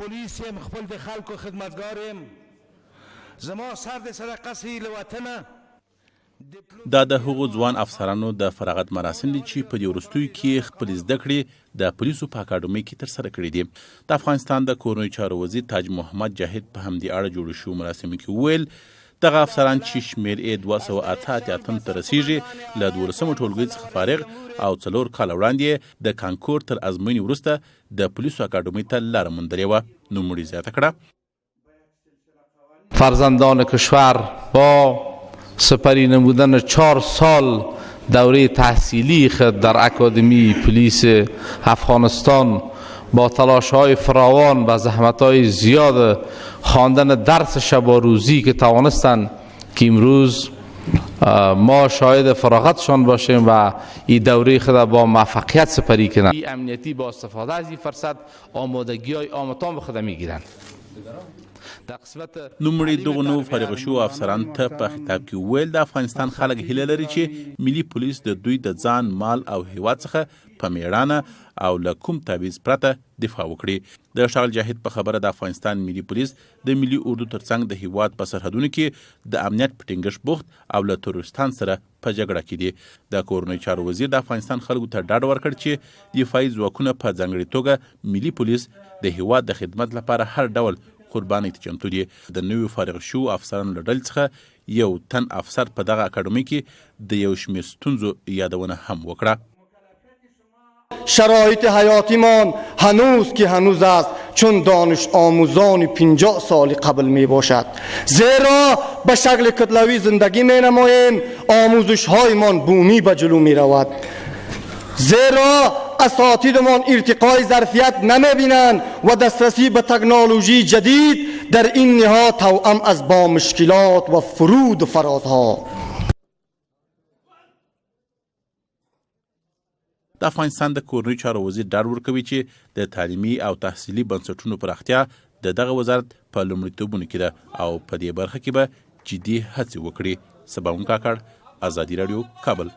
پولیس یم، خپل د خلکو خدمتګار یم. زما سر د صدقه سي له وطنه. دا د هغو ځوان افسرانو د فراغت مراسم دي چې په دې وروستیو کې خپل زده کړې د پولیسو په اکاډمۍ کې ترسره کړي دي. د افغانستان د کورنیو چارو وزیر تاج محمد جاهد په همدې اړه جوړو شوو مراسمو کې وویل دغه افسران چې شمېر یې 288 ته رسیږي له 12مه ټولګۍ څخه فارغ او 4 کاله وړاندې د کانکور تر ازموینې وروسته د پولیسو اکاډمۍ ته لاره موندلې وه. نوموړي زیاته کړه فرزندان کشور با سپری نمودن 4 سال دوره تحصیلی خود در اکادمی پلیس افغانستان با تلاش‌های فراوان و زحمت‌های زیاد خواندن درس شب و روزی که توانستند که امروز ما شاهد فراغتشان باشیم و این دوره خود با موفقیت سپری کنند. امنیتی با استفاده از این فرصت آمادگی‌های آمتان به خود می‌گیرند. نوموړي دغو نوو فارغ شوو افسرانو ته په خطاب کې وویل د افغانستان خلک هیله لري چې ملي پولیس د دوی د ځان مال او هیواد څخه په میړانه او له کوم تبعیض پرته دفاع وکړي. د ښاغلي جاهد په خبره د افغانستان ملي پولیس د ملي اردو ترڅنګ د هیواد په سرحدونو کې د امنیت په ټینګښت بوخت او له تروریستان سره په جګړه کې دي. د کورنیو چارو وزیر د افغانستان خلکو ته ډاډ ورکړ چې دفاعي ځواکونه په ځانګړې توګه ملي پولیس د هیواد د خدمت لپاره هر ډول قربانۍ ته چمتو دي. د نویو فارغ شوو افسرانو له ډلې څخه یو تن افسر په دغه اکاډمۍ کې د یو شمېر ستونزو یادونه هم وکړه. شرایط حیاتیمان هنوز که هنوز است چون دانش آموزان 50 سال قبل می باشد، زیرا به شکل کتلوی زندگی می نماییم، آموزش هایمان بومی به جلو می رود، زیرا اساتیدمان ارتقای ظرفیت نمی بینند و دسترسی به تکنولوژی جدید در این نهاد توأم از با مشکلات و فرود و فرازها. د افغانستان د کورنیو چارو وزیر ډاډ ورکوي چې د تعلیمي او تحصیلي بنسټونو پراختیا د دغه وزارت په لومړیتوبونو کې ده او په دې برخه کې به جدي هڅې وکړي. سباوون کاکړ، ازادي راډیو، کابل.